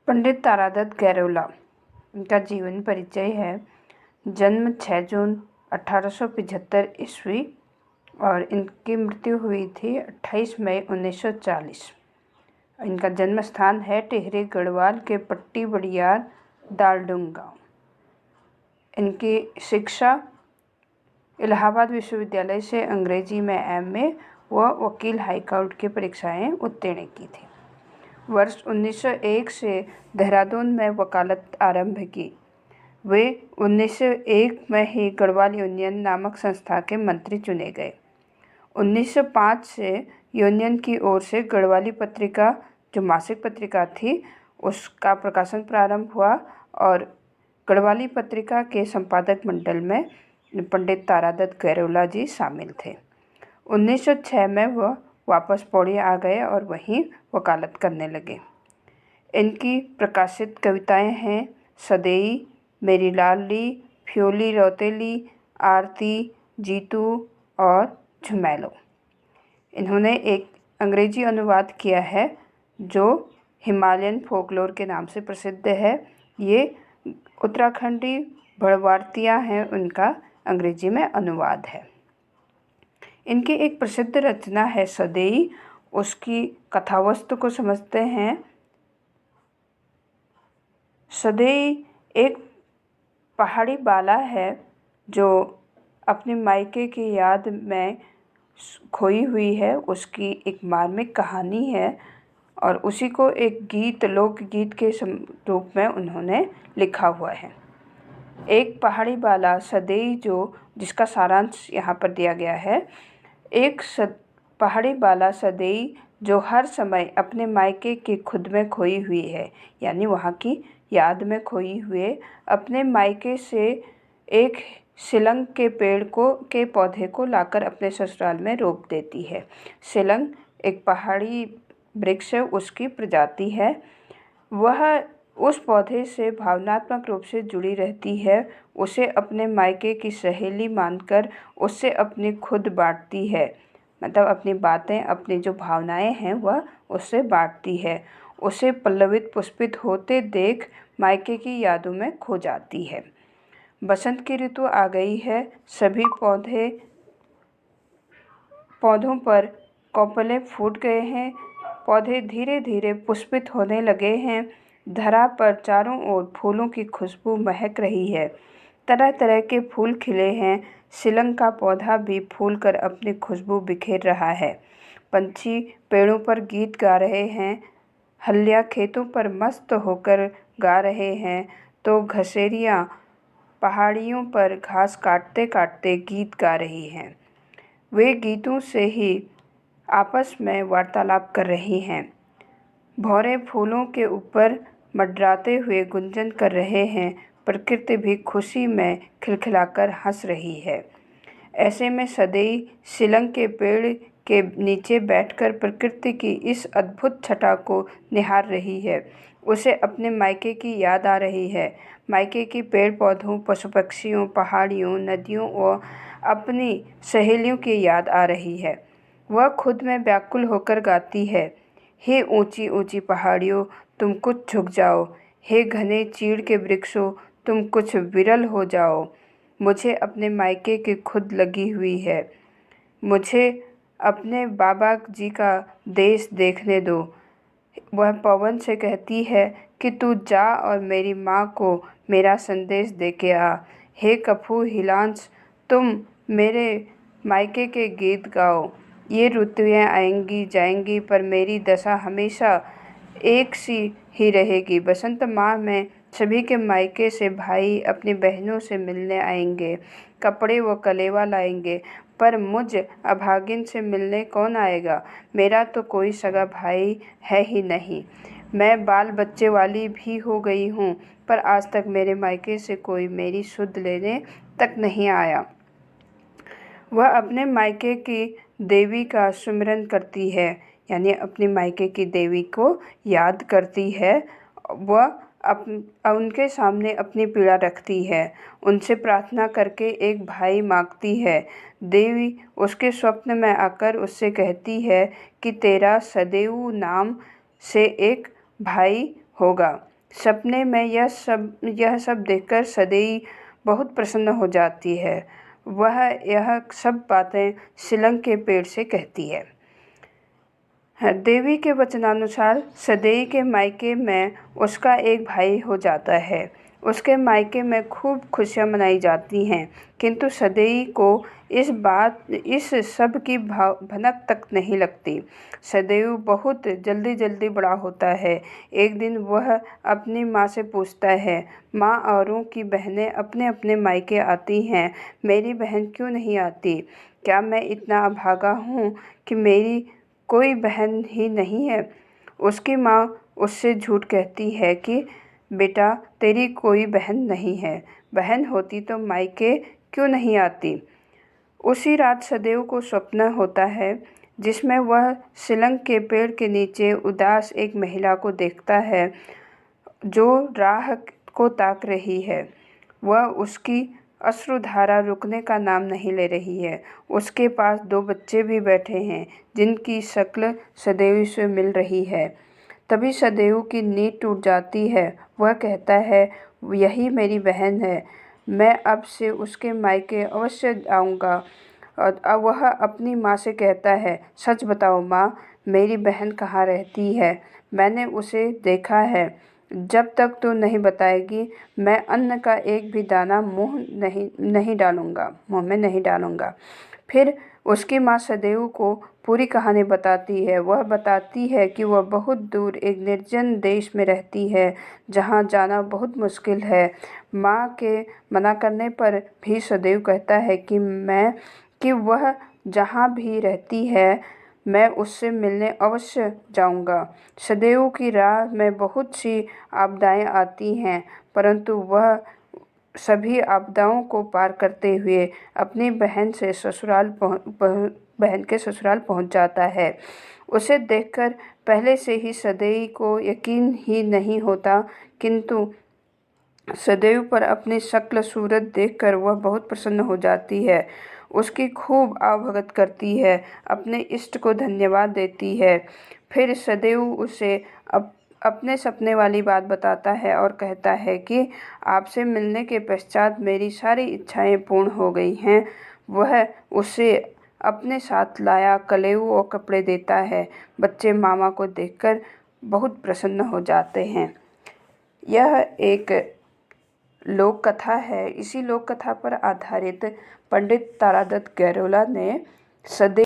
पंडित तारादत्त गैरोला, इनका जीवन परिचय है। जन्म 6 जून 1875 ईस्वी और इनकी मृत्यु हुई थी 28 मई 1940। इनका जन्म स्थान है टिहरी गढ़वाल के पट्टी बड़ियार दालडुंग गाँव। इनकी शिक्षा इलाहाबाद विश्वविद्यालय से अंग्रेजी में एमए व वकील हाईकोर्ट की परीक्षाएं उत्तीर्ण की थी। वर्ष 1901 से देहरादून में वकालत आरंभ की। वे 1901 में ही गढ़वाल यूनियन नामक संस्था के मंत्री चुने गए। 1905 से यूनियन की ओर से गढ़वाली पत्रिका, जो मासिक पत्रिका थी, उसका प्रकाशन प्रारंभ हुआ और गढ़वाली पत्रिका के संपादक मंडल में पंडित तारादत्त गैरोला जी शामिल थे। 1906 में वह वापस पौड़ी आ गए और वहीं वकालत करने लगे। इनकी प्रकाशित कविताएं हैं सदेई, मेरी लाडली, फ्योली रौतेली, आरती, जीतू और झुमैलो। इन्होंने एक अंग्रेजी अनुवाद किया है जो हिमालयन फोकलोर के नाम से प्रसिद्ध है। ये उत्तराखंडी भड़वार्तियाँ हैं, उनका अंग्रेजी में अनुवाद है। इनकी एक प्रसिद्ध रचना है सदेई। उसकी कथावस्तु को समझते हैं। सदेई एक पहाड़ी बाला है जो अपने मायके की याद में खोई हुई है। उसकी एक मार्मिक कहानी है और उसी को एक गीत, लोकगीत के रूप में उन्होंने लिखा हुआ है। एक पहाड़ी बाला सदेई, जिसका सारांश यहाँ पर दिया गया है। एक पहाड़ी बाला सदेई जो हर समय अपने मायके की खुद में खोई हुई है, यानी वहाँ की याद में खोई हुए अपने मायके से एक सिलंग के पेड़ के पौधे को लाकर अपने ससुराल में रोप देती है। सिलंग एक पहाड़ी वृक्ष है, उसकी प्रजाति है। वह उस पौधे से भावनात्मक रूप से जुड़ी रहती है। उसे अपने मायके की सहेली मानकर उससे अपनी खुद बांटती है, मतलब अपनी बातें, अपनी जो भावनाएं हैं वह उससे बांटती है। उसे पल्लवित पुष्पित होते देख मायके की यादों में खो जाती है। बसंत की ऋतु आ गई है। सभी पौधों पर कोपले फूट गए हैं। पौधे धीरे धीरे पुष्पित होने लगे हैं। धरा पर चारों ओर फूलों की खुशबू महक रही है। तरह तरह के फूल खिले हैं। सिलंग का पौधा भी फूल कर अपनी खुशबू बिखेर रहा है। पंछी पेड़ों पर गीत गा रहे हैं। हल्लियाँ खेतों पर मस्त होकर गा रहे हैं, तो घसेरियाँ पहाड़ियों पर घास काटते काटते गीत गा रही हैं। वे गीतों से ही आपस में वार्तालाप कर रही हैं। भौरे फूलों के ऊपर मंडराते हुए गुंजन कर रहे हैं। प्रकृति भी खुशी में खिलखिलाकर हंस रही है। ऐसे में सदेई सिलंग के पेड़ के नीचे बैठकर प्रकृति की इस अद्भुत छटा को निहार रही है। उसे अपने मायके की याद आ रही है। मायके की पेड़ पौधों, पशु पक्षियों, पहाड़ियों, नदियों और अपनी सहेलियों की याद आ रही है। वह खुद में व्याकुल होकर गाती है, हे ऊंची ऊंची पहाड़ियों, तुम कुछ झुक जाओ। हे घने चीड़ के वृक्षों, तुम कुछ विरल हो जाओ। मुझे अपने मायके की खुद लगी हुई है। मुझे अपने बाबा जी का देश देखने दो। वह पवन से कहती है कि तू जा और मेरी माँ को मेरा संदेश दे के आ। हे कफू हिलांस, तुम मेरे मायके के गीत गाओ। ये ऋतुएं आएंगी जाएंगी पर मेरी दशा हमेशा एक सी ही रहेगी। बसंत माह में सभी के मायके से भाई अपनी बहनों से मिलने आएंगे, कपड़े व कलेवा लाएंगे, पर मुझ अभागिन से मिलने कौन आएगा? मेरा तो कोई सगा भाई है ही नहीं। मैं बाल बच्चे वाली भी हो गई हूँ, पर आज तक मेरे मायके से कोई मेरी सुध लेने तक नहीं आया। वह अपने मायके की देवी का सुमिरन करती है, यानी अपनी मायके की देवी को याद करती है। वह उनके सामने अपनी पीड़ा रखती है, उनसे प्रार्थना करके एक भाई मांगती है। देवी उसके स्वप्न में आकर उससे कहती है कि तेरा सदैव नाम से एक भाई होगा। सपने में यह सब देखकर सदेई बहुत प्रसन्न हो जाती है। वह यह सब बातें शिलंग के पेड़ से कहती है। देवी के वचनानुसार सदेई के मायके में उसका एक भाई हो जाता है। उसके मायके में खूब खुशियाँ मनाई जाती हैं, किंतु सदेई को इस सब की भनक तक नहीं लगती। सदैव बहुत जल्दी बड़ा होता है। एक दिन वह अपनी माँ से पूछता है, माँ, औरों की बहनें अपने अपने मायके आती हैं, मेरी बहन क्यों नहीं आती? क्या मैं इतना अभागा हूँ कि मेरी कोई बहन ही नहीं है? उसकी माँ उससे झूठ कहती है कि बेटा, तेरी कोई बहन नहीं है, बहन होती तो मायके क्यों नहीं आती? उसी रात सदैव को स्वप्न होता है जिसमें वह शिलंग के पेड़ के नीचे उदास एक महिला को देखता है जो राह को ताक रही है। वह उसकी अश्रुधारा रुकने का नाम नहीं ले रही है। उसके पास 2 बच्चे भी बैठे हैं जिनकी शक्ल सदैव से मिल रही है। तभी सदैव की नींद टूट जाती है। वह कहता है, यही मेरी बहन है, मैं अब से उसके मायके अवश्य आऊँगा। और अब वह अपनी माँ से कहता है, सच बताओ माँ, मेरी बहन कहाँ रहती है? मैंने उसे देखा है। जब तक तू नहीं बताएगी, मैं अन्न का एक भी दाना मुँह में नहीं डालूँगा। फिर उसकी माँ सदैव को पूरी कहानी बताती है। वह बताती है कि वह बहुत दूर एक निर्जन देश में रहती है, जहाँ जाना बहुत मुश्किल है। माँ के मना करने पर भी सदैव कहता है कि वह जहाँ भी रहती है, मैं उससे मिलने अवश्य जाऊँगा। सदैव की राह में बहुत सी आपदाएँ आती हैं, परंतु वह सभी आपदाओं को पार करते हुए अपनी बहन के ससुराल पहुंच जाता है। उसे देखकर पहले से ही सदैव को यकीन ही नहीं होता, किंतु सदैव पर अपनी शक्ल सूरत देखकर वह बहुत प्रसन्न हो जाती है। उसकी खूब आवभगत करती है, अपने इष्ट को धन्यवाद देती है। फिर सदैव उसे अपने सपने वाली बात बताता है और कहता है कि आपसे मिलने के पश्चात मेरी सारी इच्छाएं पूर्ण हो गई हैं। वह उसे अपने साथ लाया कलेऊ और कपड़े देता है। बच्चे मामा को देखकर बहुत प्रसन्न हो जाते हैं। यह एक लोक कथा है। इसी लोक कथा पर आधारित पंडित तारादत्त गैरोला ने सदैव